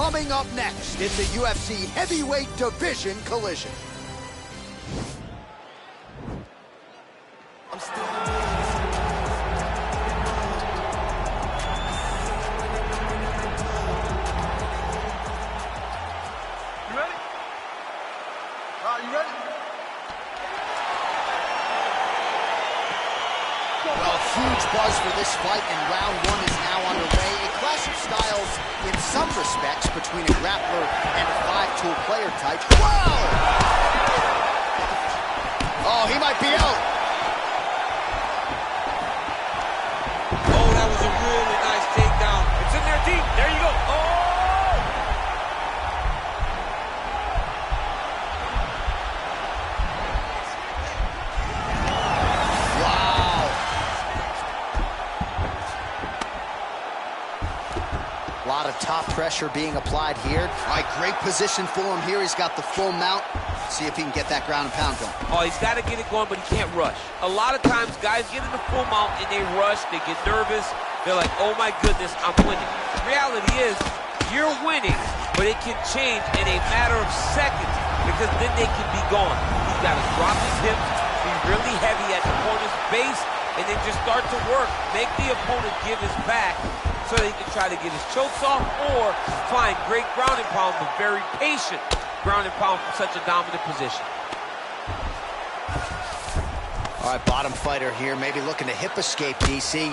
Coming up next, it's a UFC heavyweight division collision. I'm still You ready? You ready? Well, huge buzz for this fight, and round one is now underway. A clash of styles in some respects between a grappler and a five-tool player type. Whoa! Oh, he might be out. Oh, that was a really nice takedown. It's in there deep. There you go. Oh! A lot of top pressure being applied here. All right, great position for him here. He's got the full mount. See if he can get that ground and pound going. Oh, he's got to get it going, but he can't rush. A lot of times, guys get in the full mount and they rush. They get nervous. They're like, oh my goodness, I'm winning. The reality is, you're winning, but it can change in a matter of seconds because then they can be gone. He's got to drop his hips, be really heavy at the opponent's base, and then just start to work. Make the opponent give his back so they can try to get his chokes off or find great ground and pound, but very patient ground and pound from such a dominant position. All right, bottom fighter here, maybe looking to hip escape, DC.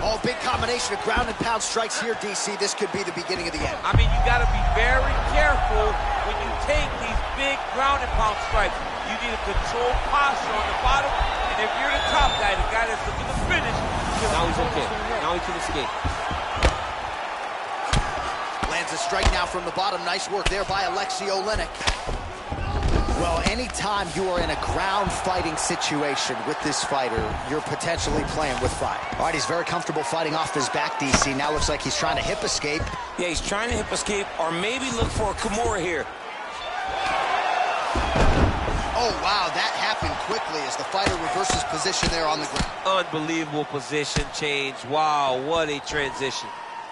Oh, big combination of ground and pound strikes here, DC. This could be the beginning of the end. I mean, you got to be very careful when you take these big ground and pound strikes. You need a controlled posture on the bottom, and if you're the top guy, the guy that's looking to finish, now he's okay. Now he can escape. Lands a strike now from the bottom. Nice work there by Alexei Oleinik. Well, anytime you are in a ground fighting situation with this fighter, you're potentially playing with fire. All right, he's very comfortable fighting off his back, DC. Now looks like he's trying to hip escape. Yeah, he's trying to hip escape or maybe look for a Kimura here. Oh, wow, that happened quickly as the fighter reverses position there on the ground. Unbelievable position change. Wow, what a transition.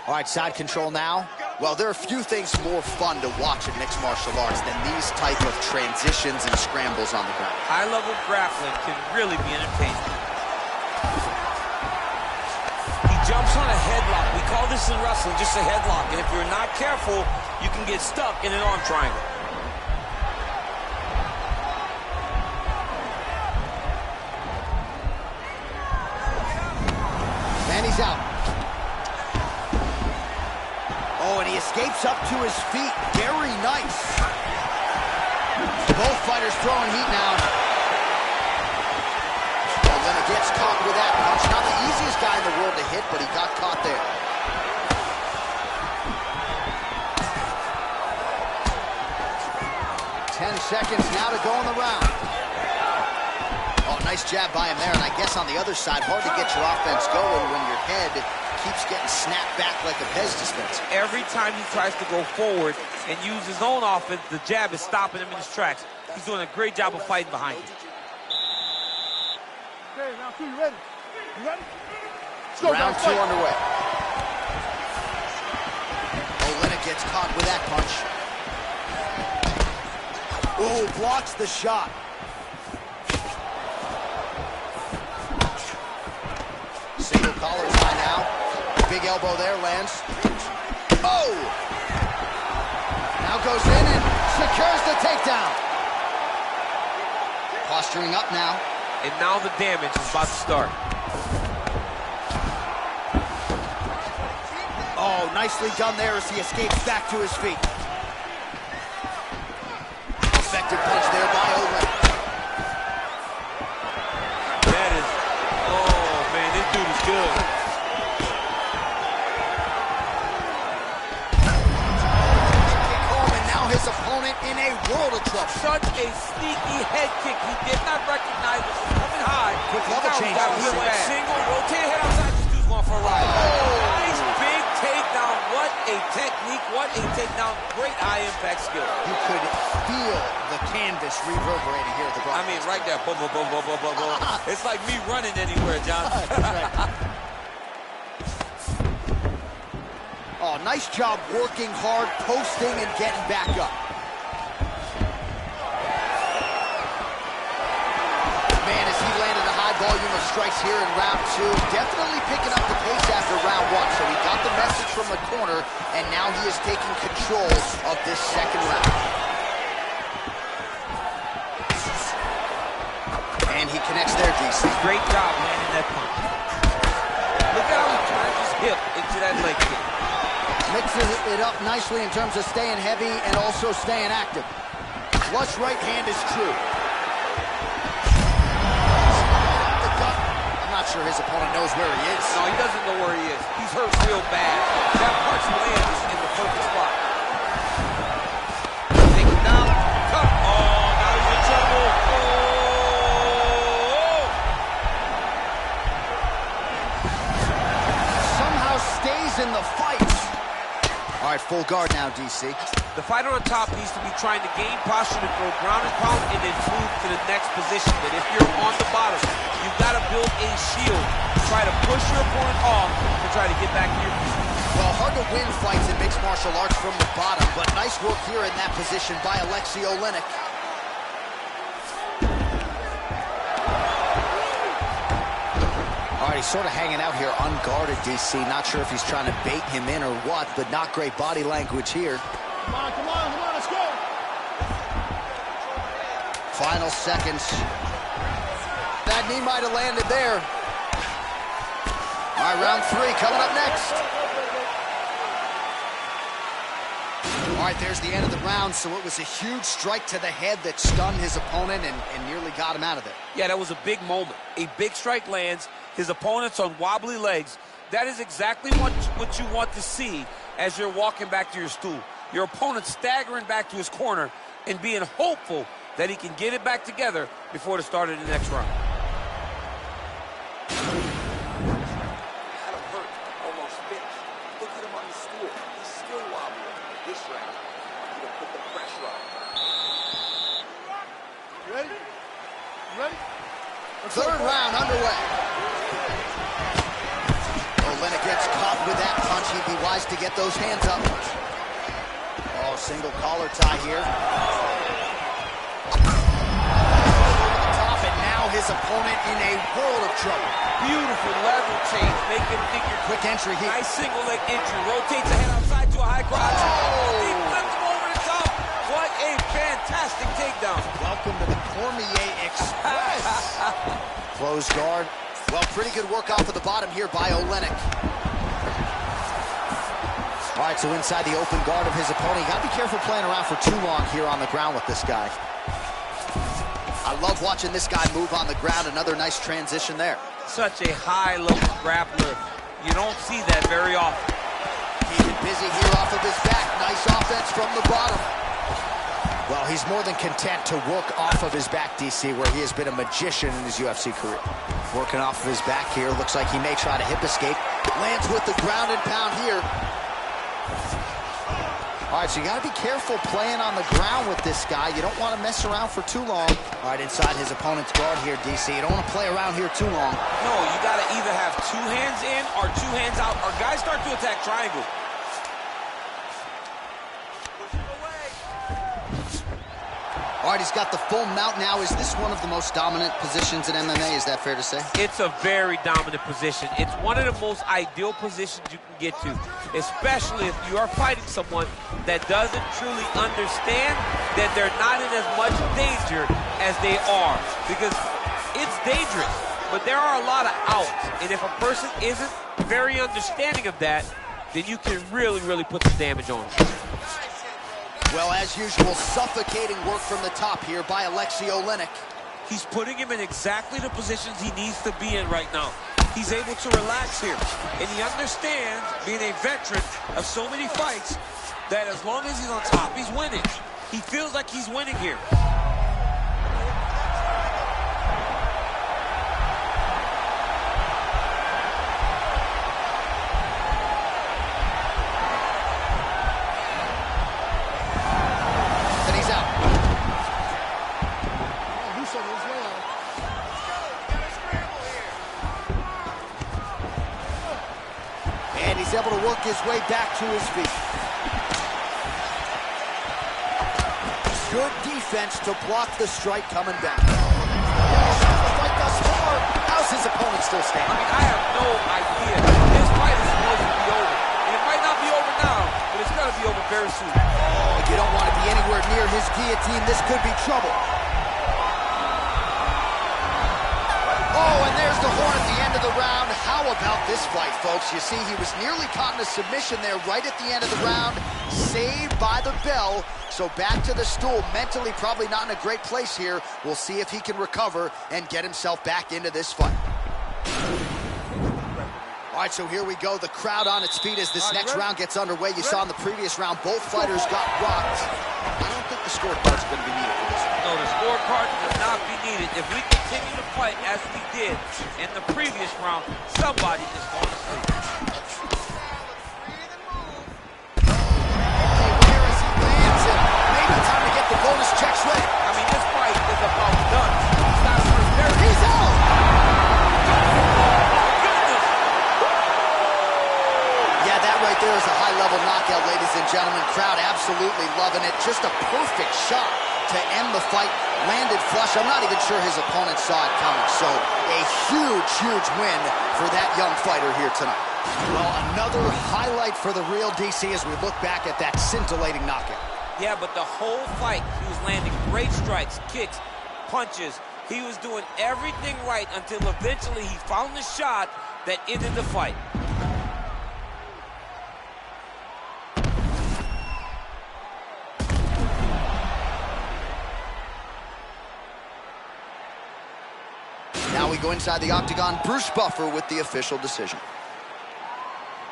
All right, side control now. Well, there are few things more fun to watch in mixed martial arts than these type of transitions and scrambles on the ground. High-level grappling can really be entertaining. He jumps on a headlock. We call this in wrestling just a headlock. And if you're not careful, you can get stuck in an arm triangle. And he's out. Oh, and he escapes up to his feet. Very nice. Both fighters throwing heat now. Well, then it gets caught with that punch. Not the easiest guy in the world to hit, but he got caught there. Ten seconds now to go in the round. Oh, nice jab by him there, and I guess on the other side, hard to get your offense going when your head keeps getting snapped back like a Pez dispenser. Every time he tries to go forward and use his own offense, the jab is stopping him in his tracks. He's doing a great job of fighting behind it. Okay, round two, you ready? You ready? Let's go, Round two underway. Oleinik gets caught with that punch. Oh, blocks the shot. Single collar tie now. Big elbow there, lands. Oh! Now goes in and secures the takedown. Posturing up now. And now the damage is about to start. Oh, nicely done there as he escapes back to his feet. Effective punch there by Oleinik. That is, oh man, this dude is good. His opponent in a world of trouble. Such a sneaky head kick. He did not recognize it was coming high. Quick level change. He went single, rotate head outside. This dude's going for a ride. Oh, nice big takedown. What a technique. What a takedown. Great eye impact skill. You could feel the canvas reverberating here at the broadcast. I mean, right there. Boom, boom, boom, boom, boom, boom, boom. It's like me running anywhere, John. That's right. Oh, nice job working hard, posting, and getting back up. Man, as he landed a high volume of strikes here in round 2, definitely picking up the pace after round 1. So he got the message from the corner, and now he is taking control of this second round. And he connects there, DC. Great job landing that punch. Look at how he turns his hip into that leg kick. Mixes it up nicely in terms of staying heavy and also staying active. Flush right hand is true. I'm not sure his opponent knows where he is. No, he doesn't know where he is. He's hurt real bad. That punch lands in the perfect spot. Take him down. Come. Oh, now he's in trouble. Somehow stays in the fight. All right, full guard now, DC. The fighter on top needs to be trying to gain posture to throw ground and pound and then move to the next position. But if you're on the bottom, you've got to build a shield. Try to push your opponent off and try to get back to your feet. Well, hard to win fights in mixed martial arts from the bottom, but nice work here in that position by Alexei Oleinik. All right, he's sort of hanging out here unguarded, DC. Not sure if he's trying to bait him in or what, but not great body language here. Come on, let's go. Final seconds. That knee might have landed there. All right, round 3 coming up next. All right, there's the end of the round, so it was a huge strike to the head that stunned his opponent and nearly got him out of there. Yeah, that was a big moment. A big strike lands. His opponent's on wobbly legs. That is exactly what you want to see as you're walking back to your stool. Your opponent staggering back to his corner and being hopeful that he can get it back together before the start of the next round. Adam hurt, almost finished. Look at him on the stool. He's still wobbling. This round, I need to put the pressure on. You ready? You ready? Third round underway. Oleinik gets caught with that punch. He'd be wise to get those hands up. Oh, single collar tie here. Top, and now his opponent in a world of trouble. Beautiful level change, make him think you're Quick entry here. nice single leg entry. Rotates the head outside to a high crotch. Oh! He flipped him over the top. What a fantastic takedown. Welcome to the Cormier Express. Close guard. Well, pretty good work off of the bottom here by Oleinik. All right, so inside the open guard of his opponent. You got to be careful playing around for too long here on the ground with this guy. I love watching this guy move on the ground. Another nice transition there. Such a high-level grappler. You don't see that very often. Keeping busy here off of his back. Nice offense from the bottom. Well, he's more than content to work off of his back, DC, where he has been a magician in his UFC career. Working off of his back here. Looks like he may try to hip escape. Lands with the ground and pound here. All right, so you got to be careful playing on the ground with this guy. You don't want to mess around for too long. All right, inside his opponent's guard here, DC. You don't want to play around here too long. No, you got to either have 2 hands in or 2 hands out, or guys start to attack triangle. All right, he's got the full mount now. Is this one of the most dominant positions in MMA? Is that fair to say? It's a very dominant position. It's one of the most ideal positions you can get to, especially if you are fighting someone that doesn't truly understand that they're not in as much danger as they are, because it's dangerous, but there are a lot of outs, and if a person isn't very understanding of that, then you can really, really put some damage on them. Well, as usual, suffocating work from the top here by Alexei Oleinik. He's putting him in exactly the positions he needs to be in right now. He's able to relax here, and he understands, being a veteran of so many fights, that as long as he's on top, he's winning. He feels like he's winning here. able to work his way back to his feet. Good defense to block the strike coming back. The fight thus far. How's his opponent still standing? I mean, I have no idea. This fight is supposed to be over. And it might not be over now, but it's going to be over very soon. Oh, you don't want to be anywhere near his guillotine. This could be trouble. Oh, and there's the horn at the end of the round. How about this fight, folks? You see, he was nearly caught in a submission there right at the end of the round. Saved by the bell. So back to the stool. Mentally probably not in a great place here. We'll see if he can recover and get himself back into this fight. All right, so here we go. The crowd on its feet as this next round gets underway. You saw in the previous round, both fighters got rocked. I don't think the scorecard's going to be needed for this one. No, the scorecard does not be needed. If we continue to fight as we did in the previous round, somebody is going to sleep. Where as he lands it? Maybe time to get the bonus checks ready. I mean, this fight is about done. It's not first there. He's out! Yeah, that right there is a high-level knockout, ladies and gentlemen. Crowd absolutely loving it. Just a perfect shot to end the fight. Landed flush. I'm not even sure his opponent saw it coming. So a huge, huge win for that young fighter here tonight. Well, another highlight for the real DC as we look back at that scintillating knockout. Yeah, but the whole fight, he was landing great strikes, kicks, punches. He was doing everything right until eventually he found the shot that ended the fight. Now we go inside the octagon. Bruce Buffer with the official decision.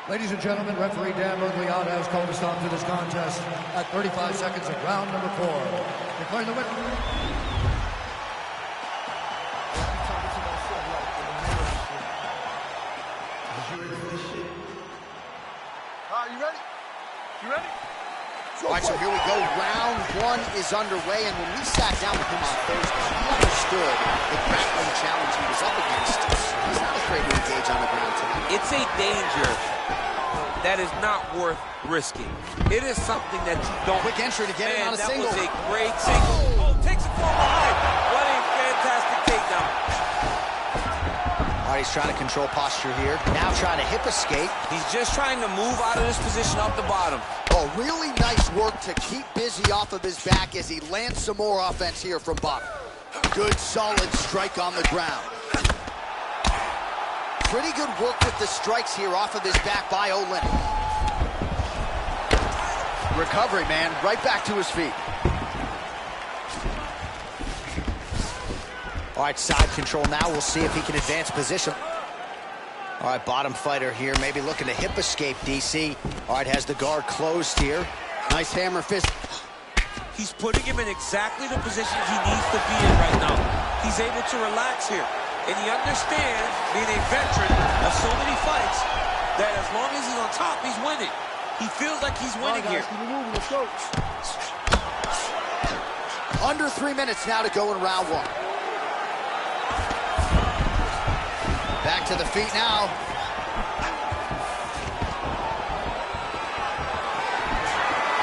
Ladies and gentlemen, referee Dan Bugliata has called a stop to this contest at 35 seconds of round number 4. Declaring the winner. All right, you ready? You ready? All right, so here we go. Round 1 is underway, and when we sat down with him on Thursday, he understood the grappling challenge he was up against. He's not afraid to engage on the ground tonight. It's a danger that is not worth risking. It is something that you don't... Quick entry to get it on a single. That was a great single. Oh, takes it from behind. What a fantastic takedown. All right, he's trying to control posture here. Now trying to hip escape. He's just trying to move out of this position off the bottom. Oh, really nice work to keep busy off of his back as he lands some more offense here from bottom. Good, solid strike on the ground. Pretty good work with the strikes here off of his back by Olenek. Recovery, man. Right back to his feet. All right, side control now. We'll see if he can advance position. All right, bottom fighter here, maybe looking to hip escape, DC. All right, has the guard closed here. Nice hammer fist. He's putting him in exactly the position he needs to be in right now. He's able to relax here. And he understands, being a veteran of so many fights, that as long as he's on top, he's winning. He feels like he's winning here. Let's go. Under 3 minutes now to go in round 1. Back to the feet now.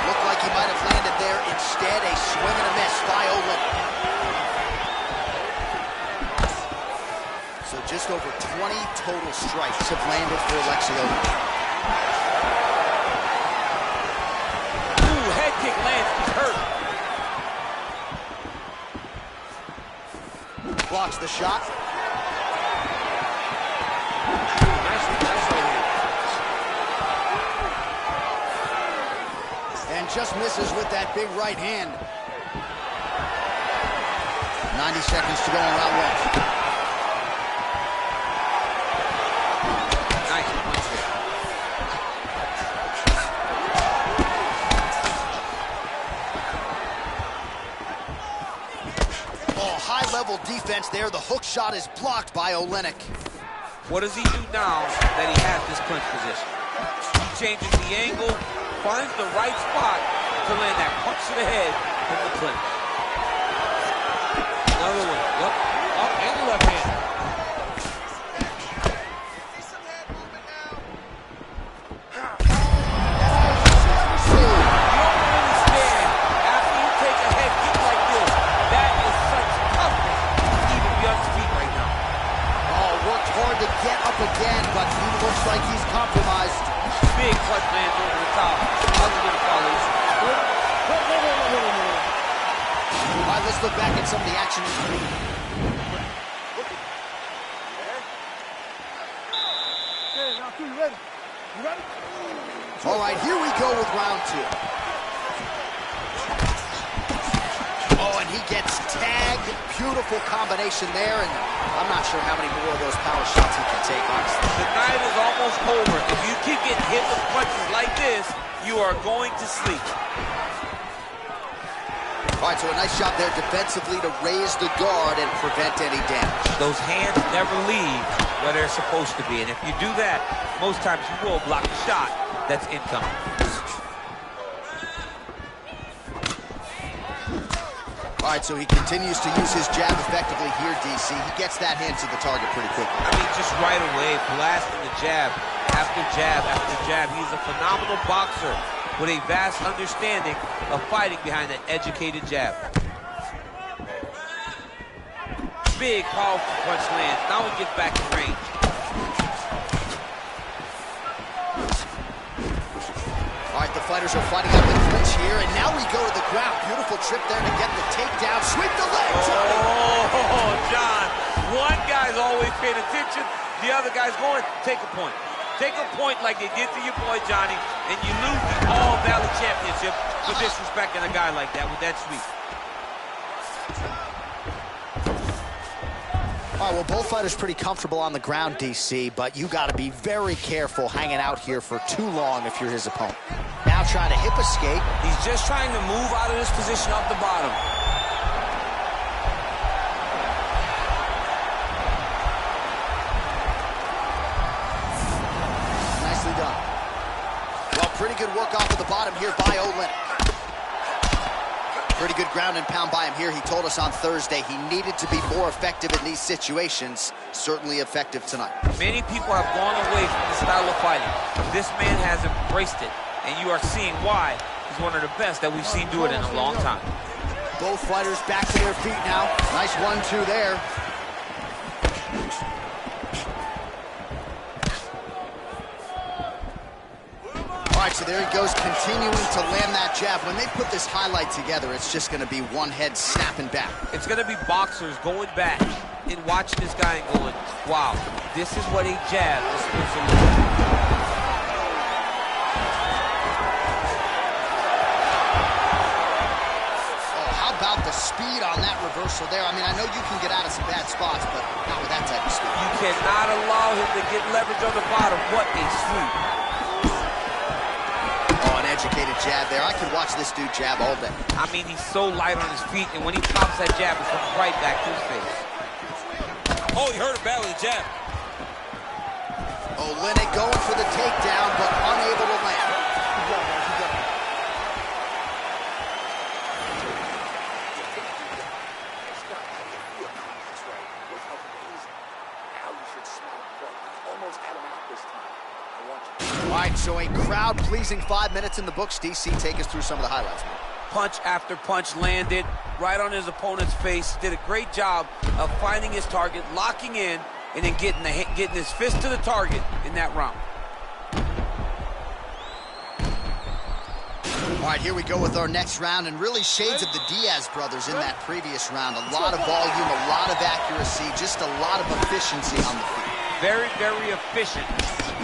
Looked like he might have landed there. Instead, a swing and a miss by Olenek. So just over 20 total strikes have landed for Olenek. Ooh, head kick lands. He's hurt. Blocks the shot. And just misses with that big right hand. 90 seconds to go in round 1. Nice punch there. Oh, high-level defense there. The hook shot is blocked by Olenek. What does he do now that he has this clinch position? He changes the angle, finds the right spot to land that punch to the head from the clinch. Another one. Yep. Up and the left hand. back at some of the action. Okay, now two, you ready? You ready? All right, here we go with round 2. Oh, and he gets tagged. Beautiful combination there, and I'm not sure how many more of those power shots he can take, honestly. The night is almost over. If you keep getting hit with punches like this, you are going to sleep. All right, so a nice job there defensively to raise the guard and prevent any damage. Those hands never leave where they're supposed to be, and if you do that, most times you will block a shot that's incoming. All right, so he continues to use his jab effectively here, DC. He gets that hand to the target pretty quickly. I mean, just right away, blasting the jab after jab after jab. He's a phenomenal boxer with a vast understanding of fighting behind an educated jab. Big, powerful punch lands. Now he gets back in range. All right, the fighters are fighting out the clinch here, and now we go to the ground. Beautiful trip there to get the takedown. Sweep the leg, Johnny. Oh, John. One guy's always paying attention. The other guy's going, take a point. Take a point like they did to your boy, Johnny, and you lose the All-Valley Championship for disrespecting a guy like that with that sweep. All right, well, both fighters pretty comfortable on the ground, DC, but you got to be very careful hanging out here for too long if you're his opponent. Now trying to hip escape. He's just trying to move out of this position off the bottom. Nicely done. Well, pretty good work off of the bottom here by Olynyk. Pretty good ground and pound by him here. He told us on Thursday he needed to be more effective in these situations. Certainly effective tonight. Many people have gone away from the style of fighting. This man has embraced it, and you are seeing why he's one of the best that we've seen do it in a long time. Both fighters back to their feet now. Nice 1-2 there. All right, so there he goes, continuing to land that jab. When they put this highlight together, it's just going to be one head snapping back. It's going to be boxers going back and watching this guy and going, wow, this is what a jab is supposed to look like. Oh, how about the speed on that reversal there? I mean, I know you can get out of some bad spots, but not with that type of speed. You cannot allow him to get leverage on the bottom. What a sweep. Educated jab there. I could watch this dude jab all day. I mean, he's so light on his feet, and when he pops that jab, it comes right back to his face. Oh, he hurt him bad with the jab. Olynyk going for the takedown, but unable to land. All right, so a crowd-pleasing 5 minutes in the books. DC, take us through some of the highlights, man. Punch after punch landed right on his opponent's face. Did a great job of finding his target, locking in, and then getting his fist to the target in that round. All right, here we go with our next round, and really shades of the Diaz brothers in that previous round. A lot of volume, a lot of accuracy, just a lot of efficiency on the feet. Very, very efficient.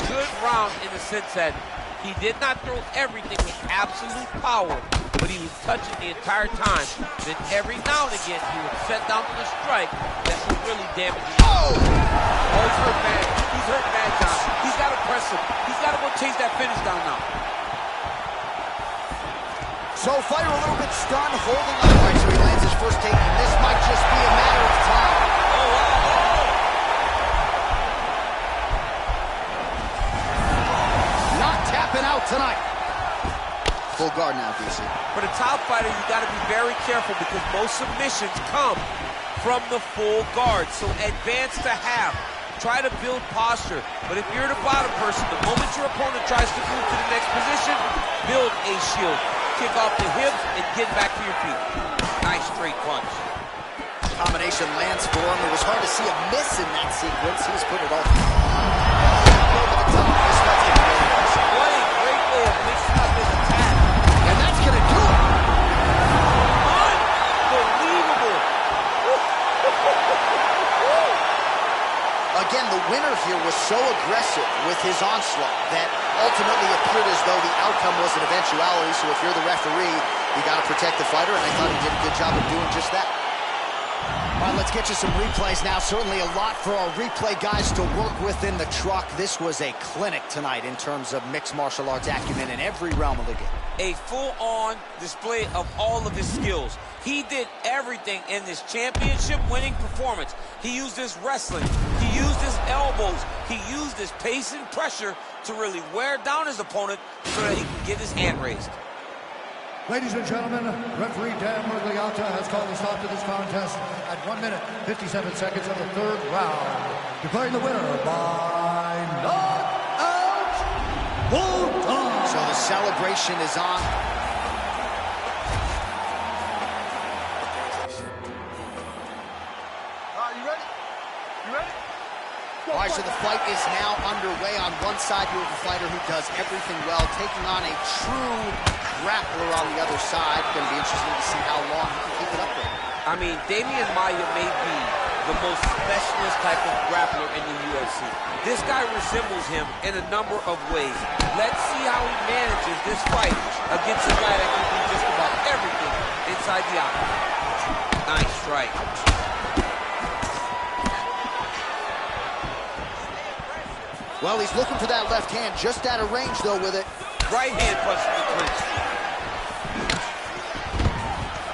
Good round in the sense that he did not throw everything with absolute power, but he was touching the entire time. Then every now and again, he would set down with a strike that would really damage him. Oh! Oh, he's hurt bad. He's hurt bad, John. He's got to press him. He's got to go chase that finish down now. So fighter a little bit stunned, holding on. All right, so he lands his first take, and this might just be a matter of time. Oh, wow. Not tapping out tonight. Full guard now, DC. For the top fighter, you got to be very careful because most submissions come from the full guard. So advance to half. Try to build posture. But if you're the bottom person, the moment your opponent tries to move to the next position, build a shield. Kick off the hips and get back to your feet. Nice straight punch. Combination lands for him. It was hard to see a miss in that sequence. He was putting it all over the top. This one's getting really close. What a great way of mixing up his attack. And that's going to do it. Unbelievable. Again, the winner here was so aggressive with his onslaught that ultimately appeared as though the outcome was an eventuality. So if you're the referee, you got to protect the fighter, and I thought he did a good job of doing just that. All right, let's get you some replays now. Certainly a lot for our replay guys to work with in the truck. This was a clinic tonight in terms of mixed martial arts acumen in every realm of the game. A full-on display of all of his skills. He did everything in this championship-winning performance. He used his wrestling. He used his elbows. He used his pace and pressure to really wear down his opponent so that he can get his hand raised. Ladies and gentlemen, referee Dan Murgliata has called a stop to this contest at 1 minute, 57 seconds of the third round, declaring the winner by knockout, Bulldog. So the celebration is on. You ready? You ready? All right, so the fight is now underway. On one side, you have a fighter who does everything well, taking on a true grappler on the other side. Going to be interesting to see how long he can keep it up there. I mean, Damian Maia may be the most specialist type of grappler in the UFC. This guy resembles him in a number of ways. Let's see how he manages this fight against a guy that can do just about everything inside the octagon. Nice strike. Well, he's looking for that left hand, just out of range, though, with it. Right hand punch to the clinch.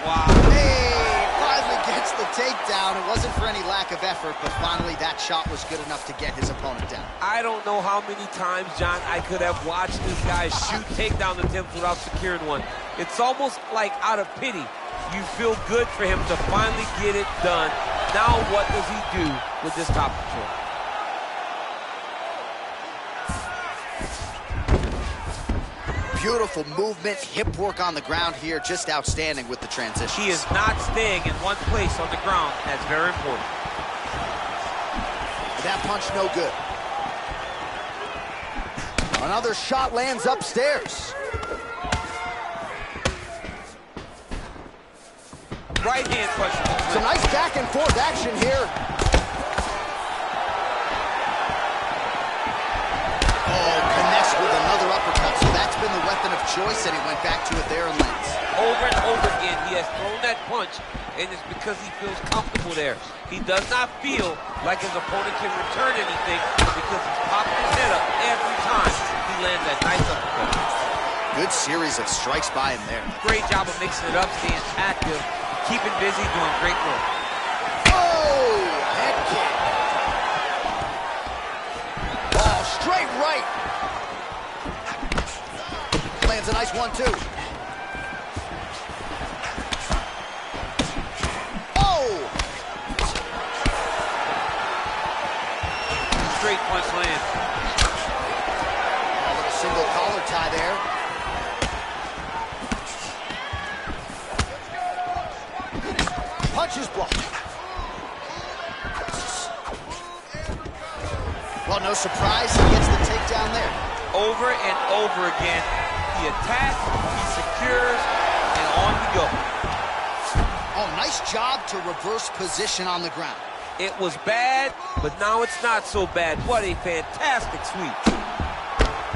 Wow. Hey, finally gets the takedown. It wasn't for any lack of effort, but finally that shot was good enough to get his opponent down. I don't know how many times, John, I could have watched this guy shoot takedown attempts without securing one. It's almost like out of pity. You feel good for him to finally get it done. Now what does he do with this top control? Beautiful movement, hip work on the ground here, just outstanding with the transition. He is not staying in one place on the ground. That's very important. That punch no good. Another shot lands upstairs. Right hand punch. Some nice back and forth action here. Oh, connects with another uppercut. So that's been the weapon of choice, and he went back to it there and lands. Over and over again, he has thrown that punch, and it's because he feels comfortable there. He does not feel like his opponent can return anything because he's popping his head up every time he lands that nice uppercut. Good series of strikes by him there. Great job of mixing it up, staying active, keeping busy, doing great work. Oh, head kick. Oh, straight right. Lands a nice 1-2. Oh! Straight punch lands. A little single collar tie there. Punch is blocked. Well, no surprise, he gets the takedown there. Over and over again, he attacks, he secures, and on we go. Oh, nice job to reverse position on the ground. It was bad, but now it's not so bad. What a fantastic sweep.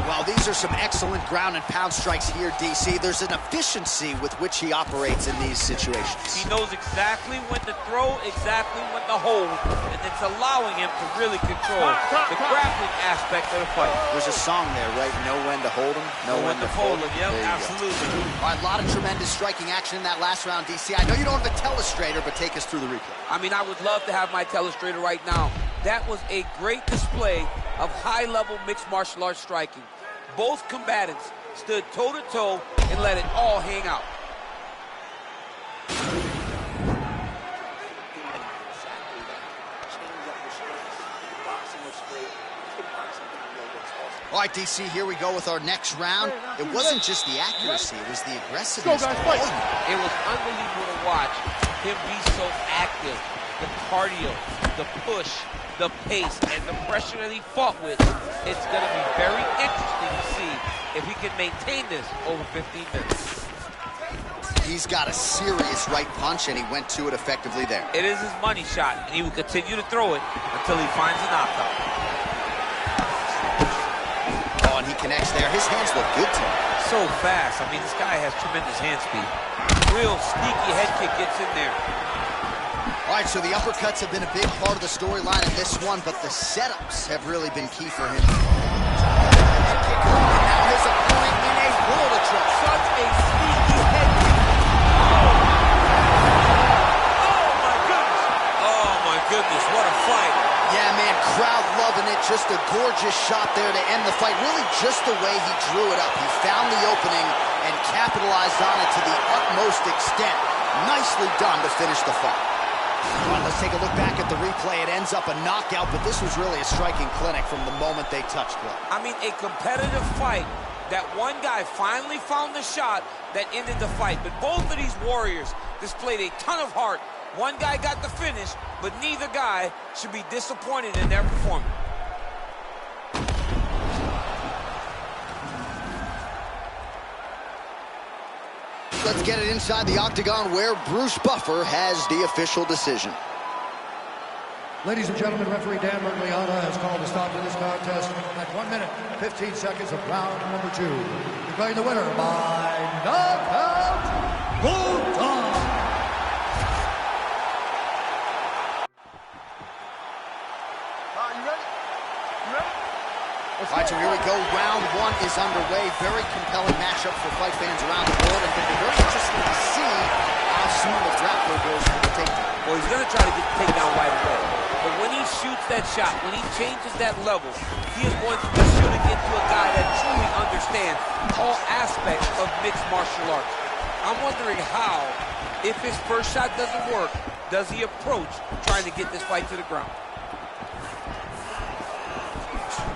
Well, these are some excellent ground and pound strikes here, DC. There's an efficiency with which he operates in these situations. He knows exactly when to throw, exactly when to hold, and it's allowing him to really control the grappling aspect of the fight. There's a song there, right? Know when to hold him, know when to fold him. Yep, There you go. absolutely. All right, a lot of tremendous striking action in that last round, DC. I know you don't have a telestrator, but take us through the replay. I mean, I would love to have my telestrator right now. That was a great display of high-level mixed martial arts striking. Both combatants stood toe-to-toe and let it all hang out. All right, DC, here we go with our next round. It wasn't just the accuracy, it was the aggressiveness. Go, guys, fight. Oh, It was unbelievable to watch him be so active. The cardio, the push, the pace, and the pressure that he fought with. It's going to be very interesting to see if he can maintain this over 15 minutes. he's got a serious right punch, and he went to it effectively there. It is his money shot, and he will continue to throw it until he finds a knockout. Oh, and he connects there. His hands look good to him. So fast. I mean, this guy has tremendous hand speed. Real sneaky head kick gets in there. All right, so the uppercuts have been a big part of the storyline in this one, but the setups have really been key for him. Head kick, and now his opponent in a world of trouble. Such a sneaky head kick. Oh, my goodness, what a fight. Yeah, man, crowd loving it. Just a gorgeous shot there to end the fight. Really just the way he drew it up. He found the opening and capitalized on it to the utmost extent. Nicely done to finish the fight. All right, let's take a look back at the replay. It ends up a knockout, but this was really a striking clinic from the moment they touched blood. I mean, a competitive fight. That one guy finally found the shot that ended the fight. But both of these warriors displayed a ton of heart. One guy got the finish, but neither guy should be disappointed in their performance. Let's get it inside the octagon where Bruce Buffer has the official decision. Ladies and gentlemen, referee Dan Mergliata has called a stop to this contest at 1 minute, 15 seconds of round number 2. Declaring the winner by knockout, Bulldog. You ready? You ready? All right, so here we go. Round 1 is underway. Very compelling matchup for fight fans around the world, and it'll be very interesting to see how soon the grappler goes for the takedown. Well, he's going to try to get the takedown right away. But when he shoots that shot, when he changes that level, he is going to be shooting into a guy that truly understands all aspects of mixed martial arts. I'm wondering how, if his first shot doesn't work, does he approach trying to get this fight to the ground?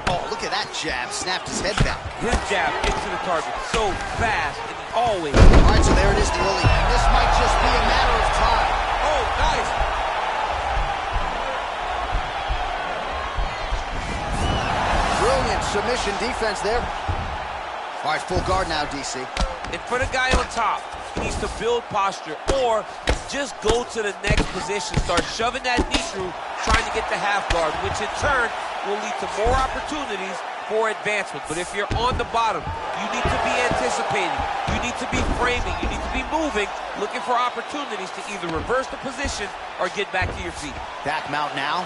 Oh, look at that jab. Snapped his head back. His jab gets to the target so fast and always. All right, so there it is, the early. This might just be a matter of time. Oh, nice. Brilliant submission defense there. All right, full guard now, DC. And for the guy on top, he needs to build posture or just go to the next position. Start shoving that knee through, trying to get the half guard, which in turn will lead to more opportunities for advancement. But if you're on the bottom, you need to be anticipating. You need to be framing. You need to be moving, looking for opportunities to either reverse the position or get back to your feet. Back mount now.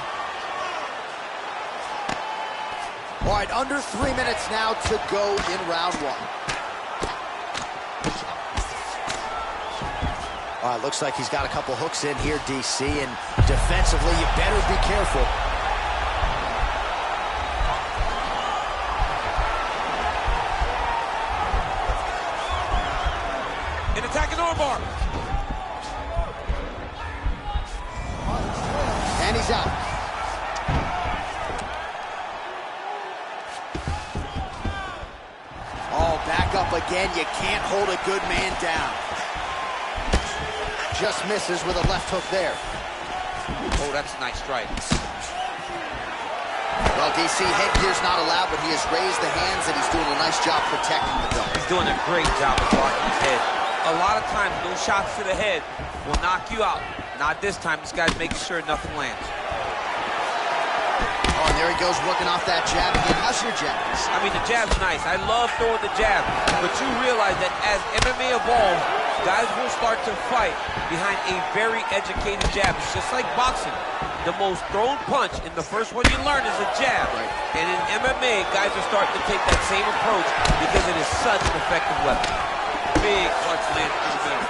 All right, under 3 minutes now to go in round 1. All right, looks like he's got a couple hooks in here, DC, and defensively, you better be careful. An attacking armbar. And he's out. Oh, back up again. You can't hold a good man down. Just misses with a left hook there. Oh, that's a nice strike. Well, DC, headgear's not allowed, but he has raised the hands, and he's doing a nice job protecting the belt. He's doing a great job of blocking his head. A lot of times, those shots to the head will knock you out. Not this time. This guy's making sure nothing lands. Oh, and there he goes, working off that jab again. How's your jab? I mean, the jab's nice. I love throwing the jab. But you realize that as MMA evolves, guys will start to fight behind a very educated jab. It's just like boxing. The most thrown punch in the first one you learn is a jab. Right. And in MMA, guys are starting to take that same approach because it is such an effective weapon. Big punch lands through the middle.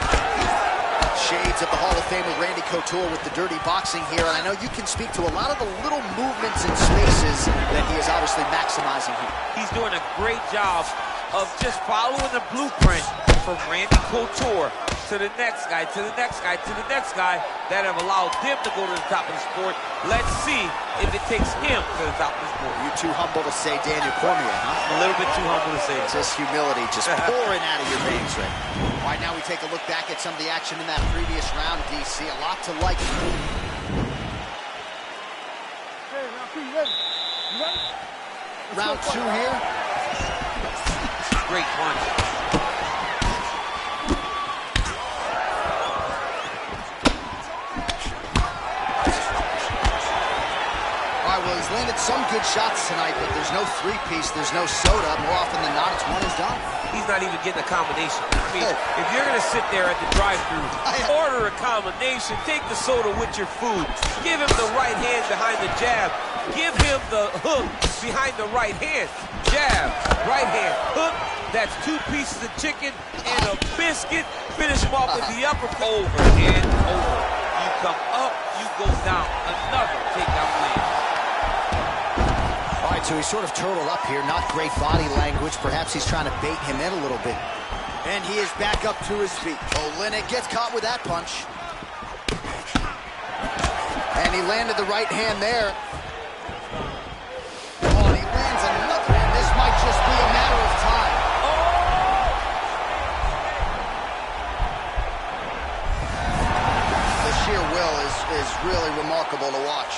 Shades of the Hall of Famer Randy Couture with the dirty boxing here, and I know you can speak to a lot of the little movements and spaces that he is obviously maximizing here. He's doing a great job of just following the blueprint from Randy Couture to the next guy, to the next guy, to the next guy that have allowed them to go to the top of the sport. Let's see if it takes him to the top of the sport. You're too humble to say Daniel Cormier, huh? A little bit too humble to say it. Just humility, just pouring out of your veins right now. All right, now we take a look back at some of the action in that previous round, DC. A lot to like. Okay, round 2, you ready? You ready? Round 2 here. Great punch. He's landed some good shots tonight, but there's no three-piece, there's no soda. More often than not, it's one and done. He's not even getting a combination. I mean, if you're going to sit there at the drive-thru, order a combination, take the soda with your food, give him the right hand behind the jab, give him the hook behind the right hand, jab, right hand, hook. That's 2 pieces of chicken and a biscuit. Finish him off with the upper, over and over. You come up, you go down. Another takedown land. All right, so he's sort of turtled up here. Not great body language. Perhaps he's trying to bait him in a little bit. And he is back up to his feet. Olynyk gets caught with that punch. And he landed the right hand there. Oh, and he lands another, and this might just be a matter of time. The sheer will is really remarkable to watch.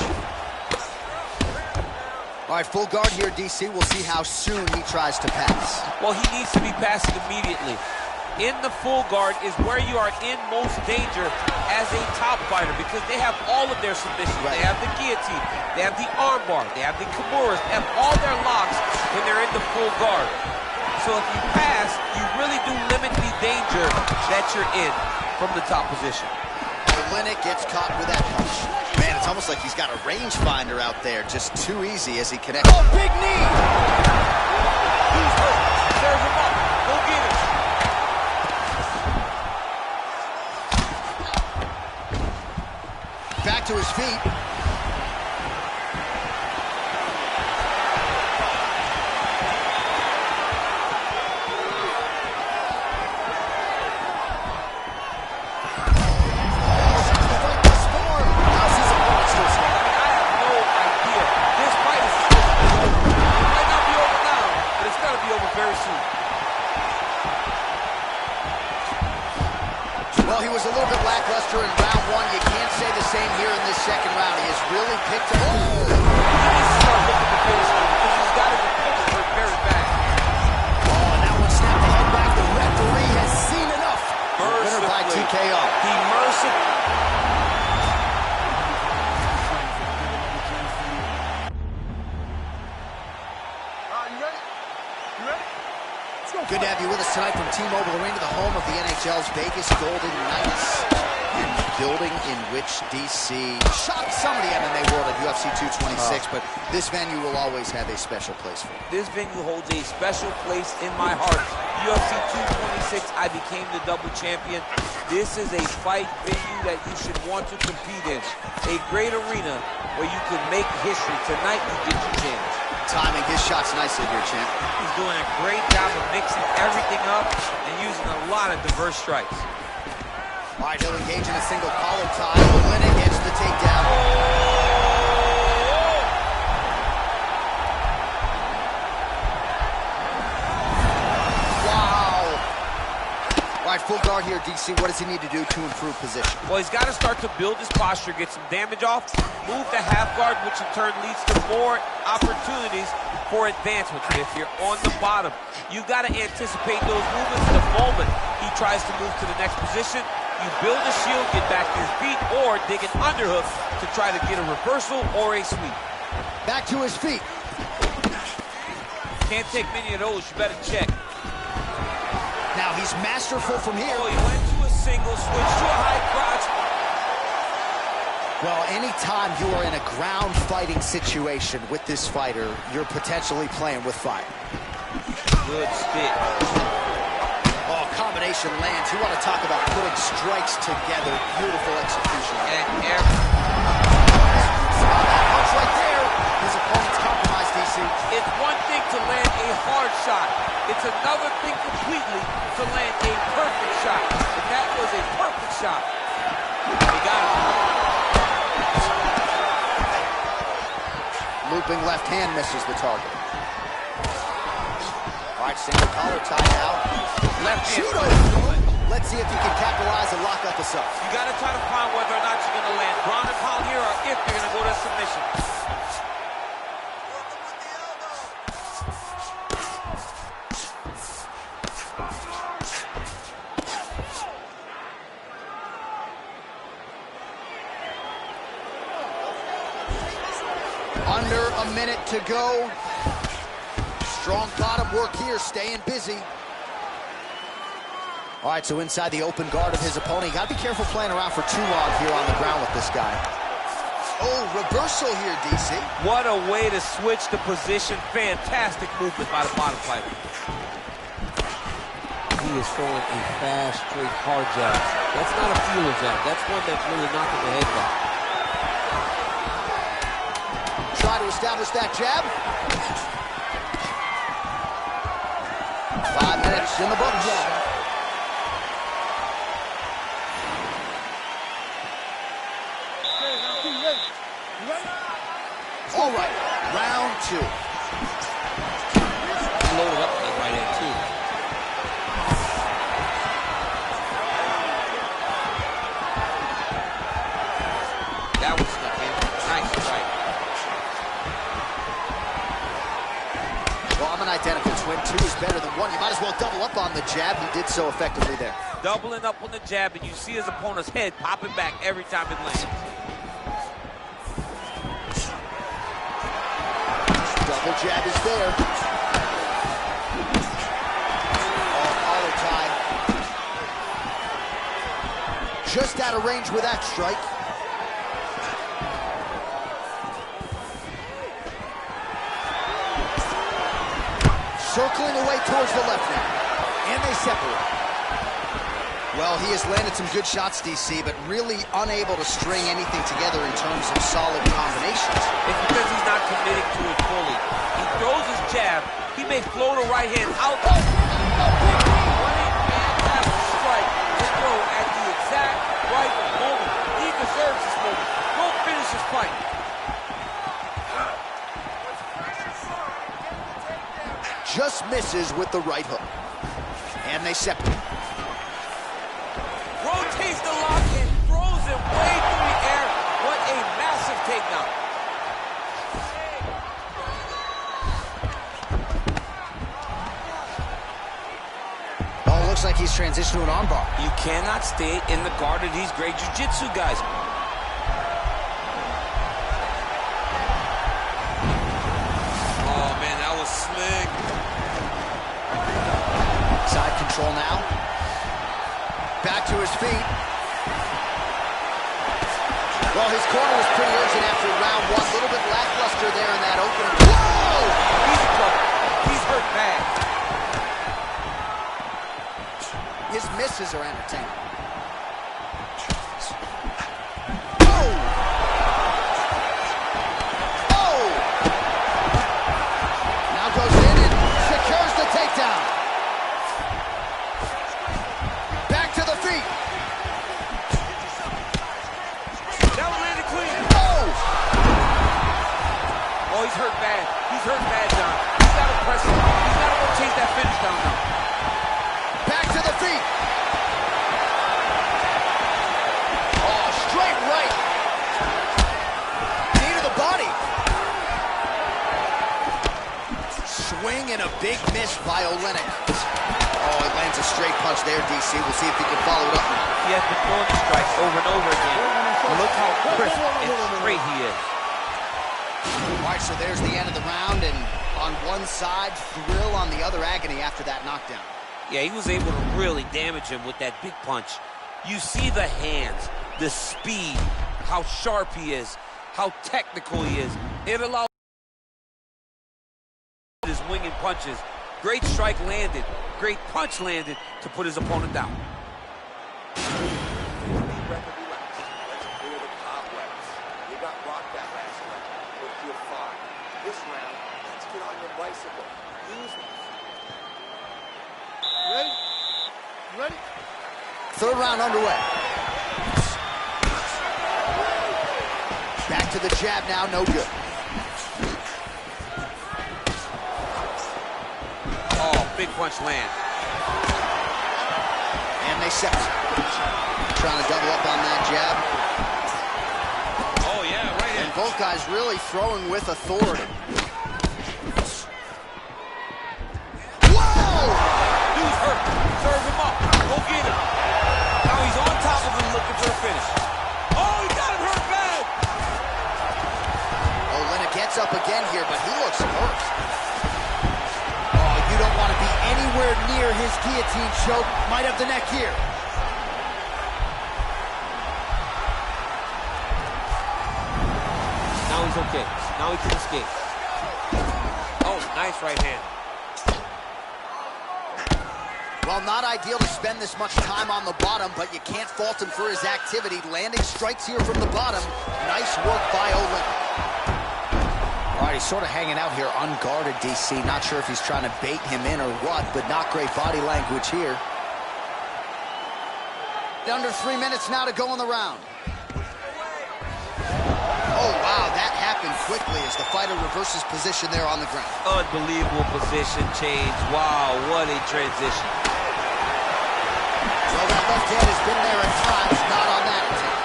All right, full guard here, DC. We'll see how soon he tries to pass. Well, he needs to be passing immediately. In the full guard is where you are in most danger as a top fighter because they have all of their submissions. Right. They have the guillotine, they have the armbar, they have the kimuras, they have all their locks when they're in the full guard. So if you pass, you really do limit the danger that you're in from the top position. Olynyk gets caught with that punch. Man, it's almost like he's got a rangefinder out there. Just too easy as he connects. Oh, big knee! He's hurt. Serve him up. Go get him. Back to his feet. Well, he was a little bit lackluster in round 1. You can't say the same here in this second round. He has really picked up. He needs to start looking to finish him because he's got his opponent hurt very bad. Oh, and that one snapped the head back. The referee has seen enough. Winner by TKO. He mercifully. Good to have you with us tonight from T-Mobile Arena, the home of the NHL's Vegas Golden Knights, and the building in which DC shocked some of the MMA world at UFC 226, but this venue will always have a special place for you. This venue holds a special place in my heart. UFC 226, I became the double champion. This is a fight venue that you should want to compete in. A great arena where you can make history. Tonight, you get your chance. Timing his shots nicely here, champ. He's doing a great job of mixing everything up and using a lot of diverse strikes. All right, he'll engage in a single collar tie. Olynyk gets the takedown. Wow. All right, full guard here, DC. What does he need to do to improve position? Well, he's got to start to build his posture, get some damage off, move to half guard, which in turn leads to more opportunities for advancement. If you're on the bottom, you've got to anticipate those movements the moment he tries to move to the next position. You build a shield, get back to your feet, or dig an underhook to try to get a reversal or a sweep. Back to his feet. Can't take many of those, you better check. Now he's masterful from here. Oh, he went to a single, switch to a high crotch. Well, anytime you are in a ground fighting situation with this fighter, you're potentially playing with fire. Good stick. Oh, combination lands. You want to talk about putting strikes together. Beautiful execution. And punch right there. His opponent's compromised, DC. It's one thing to land a hard shot. It's another thing completely to land a perfect shot. And that was a perfect shot. He got it. Looping left hand misses the target. All right, single collar tie now. Left hand. Let's see if he can capitalize and lock up the sub. You got to try to find whether or not you're going to land ground and pound here or if you're going to go to submission. Under a minute to go. Strong bottom work here, staying busy. All right, so inside the open guard of his opponent. You got to be careful playing around for too long here on the ground with this guy. Oh, reversal here, DC. What a way to switch the position. Fantastic movement by the bottom fighter. He is throwing a fast, straight, hard jab. That's not a feeler jab. That's one that's really knocking the head back. Try to establish that jab. 5 minutes in the books. All right, round 2. Loaded up on that right hand, too. That was stuck in. Nice strike. Well, I'm an identical twin. 2 is better than 1. You might as well double up on the jab. He did so effectively there. Doubling up on the jab, and you see his opponent's head popping back every time it lands. Double jab is there. Oh, collar tie. Just out of range with that strike. Circling away towards the left now. And they separate. Well, he has landed some good shots, DC, but really unable to string anything together in terms of solid combinations. It's because he's not committing to it fully. He throws his jab. He may float a right hand out. What a fantastic strike to throw at the exact right moment. He deserves this moment. Go finish his fight. Just misses with the right hook. And they separate. Rotates the lock and throws it way through the air. What a massive takedown. Oh, looks like he's transitioned to an armbar. You cannot stay in the guard of these great jiu-jitsu guys. Oh, man, that was slick. Side control now. Back to his feet. Well, his corner was pretty urgent after round 1. A little bit lackluster there in that opening. Whoa! He's in trouble. He's hurt bad. His misses are entertaining. Oh! Oh! Now goes in and secures the takedown. Back to the feet. That one landed clean. Oh! Oh, he's hurt bad. He's hurt bad, John. He's got to press him. He's got to go chase that finish down now. Back to the feet. Oh, straight right. Knee to the body. Swing and a big miss by Olenek. Oh, he lands a straight punch there, DC. We'll see if he can follow it up now. He has been throwing the strikes over and over again. Look how crisp and straight he is. All right, so there's the end of the round, and on one side, thrill, on the other, agony after that knockdown. Yeah, he was able to really damage him with that big punch. You see the hands, the speed, how sharp he is, how technical he is. It allows his winging punches. Great strike landed, great punch landed to put his opponent down. Let's clear the cobwebs. You got rocked that last round, but you're fine. This round, let's get on your bicycle. Use it. Ready? Ready? Third round underway. Back to the jab now, no good. Oh, big punch land. And they separate. Trying to double up on that jab. Oh, yeah, right in. And both guys really throwing with authority. Whoa! Dude's hurt. Serve him up. Go get him. Now he's on top of him looking for a finish. Oh, he got him hurt bad. Olenek gets gets up again here, but he looks hurt. Oh, you don't want to be anywhere near his guillotine choke. Might have the neck here. Now he's okay. Now he can escape. Oh, nice right hand. Well, not ideal to spend this much time on the bottom, but you can't fault him for his activity. Landing strikes here from the bottom. Nice work by Olynyk. All right, he's sort of hanging out here unguarded, DC. Not sure if he's trying to bait him in or what, but not great body language here. Under 3 minutes now to go in the round. Oh, wow, that happened quickly as the fighter reverses position there on the ground. Unbelievable position change. Wow, what a transition. Well, that left hand has been there at times, not on that attempt.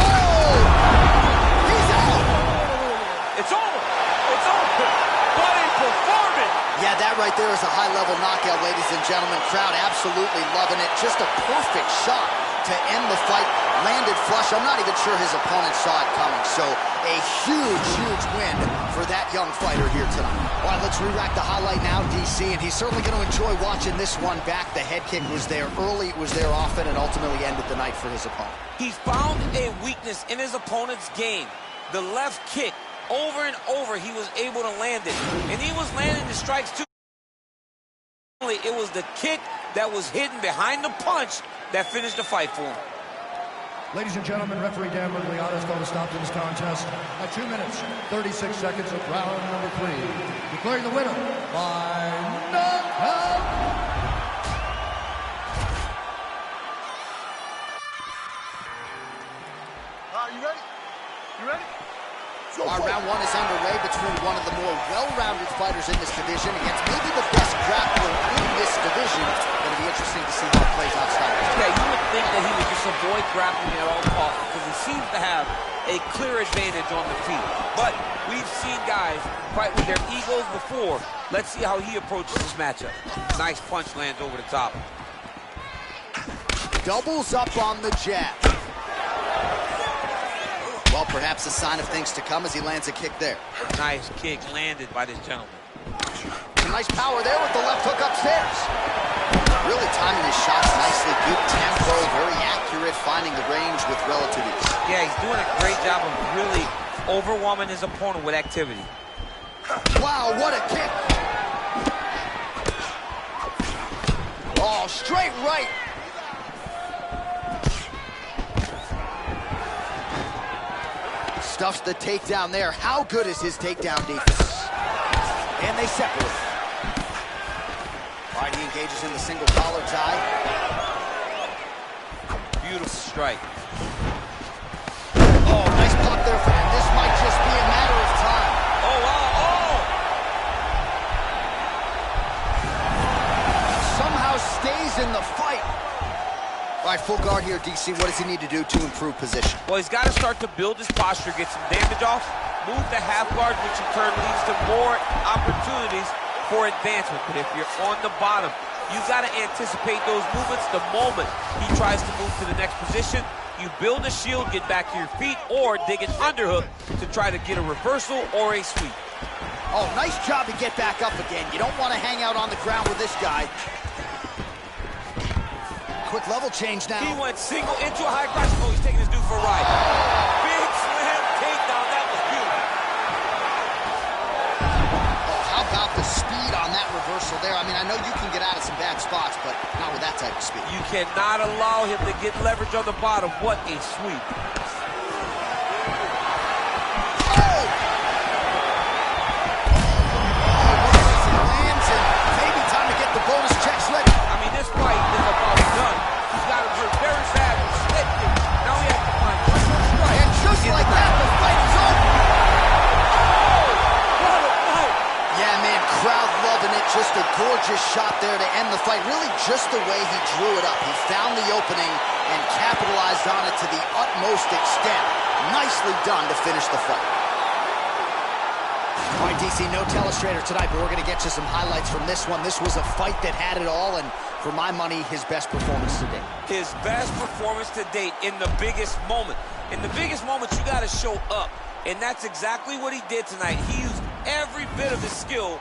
Oh! He's out! It's over. It's over. What a performance. Yeah, that right there is a high-level knockout, ladies and gentlemen. Crowd absolutely loving it. Just a perfect shot to end the fight. Landed flush. I'm not even sure his opponent saw it coming. So a huge, huge win for that young fighter here tonight. All right, let's re-rack the highlight now, DC, and he's certainly going to enjoy watching this one back. The head kick was there early, was there often, and ultimately ended the night for his opponent. He found a weakness in his opponent's game. The left kick, over and over, he was able to land it. And he was landing the strikes too. It was the kick that was hidden behind the punch that finished the fight for him. Ladies and gentlemen, referee Dan Murgliata has called a stop to this contest at 2 minutes, 36 seconds of round number 3. Declaring the winner by knockout. You ready? You ready? Our round 1 is underway between one of the more well-rounded fighters in this division against maybe the best grappler in this division. Going to be interesting to see how it plays outside. Yeah, you would think that he would just avoid grappling at all costs because he seems to have a clear advantage on the feet. But we've seen guys fight with their egos before. Let's see how he approaches this matchup. Nice punch lands over the top. Doubles up on the jab. Well, perhaps a sign of things to come as he lands a kick there. Nice kick landed by this gentleman. Some nice power there with the left hook upstairs. Really timing his shots nicely. Good tempo, very accurate, finding the range with relative ease. Yeah, he's doing a great job of really overwhelming his opponent with activity. Wow, what a kick. Oh, straight right. Stuffs the takedown there. How good is his takedown defense? And they separate. All right, he engages in the single collar tie. Beautiful strike. Oh, nice pop there for him. This might just be a matter of time. Oh, wow, oh! Somehow stays in the fight. All right, full guard here, DC. What does he need to do to improve position? Well, he's got to start to build his posture, get some damage off, move the half guard, which in turn leads to more opportunities for advancement. But if you're on the bottom, you got to anticipate those movements the moment he tries to move to the next position. You build a shield, get back to your feet, or dig an underhook to try to get a reversal or a sweep. Oh, nice job to get back up again. You don't want to hang out on the ground with this guy. Quick level change now. He went single into a high cross. Oh, he's taking his dude for a ride. Big slam takedown. That was beautiful. Oh, how about the speed on that reversal there? I mean, I know you can get out of some bad spots, but not with that type of speed. You cannot allow him to get leverage on the bottom. What a sweep. Lands and maybe time to get the bonus checks ready. I mean, this fight is about done. He's got him hurt very bad. Now he has to find one more strike. And just like that, the fight is over. What a fight. Yeah, man, crowd loving it. Just a gorgeous shot there to end the fight. Really just the way he drew it up. He found the opening and capitalized on it to the utmost extent. Nicely done to finish the fight. All right, DC, no telestrator tonight, but we're going to get you some highlights from this one. This was a fight that had it all, and for my money, his best performance to date. His best performance to date in the biggest moment. In the biggest moments, you got to show up. And that's exactly what he did tonight. He used every bit of his skill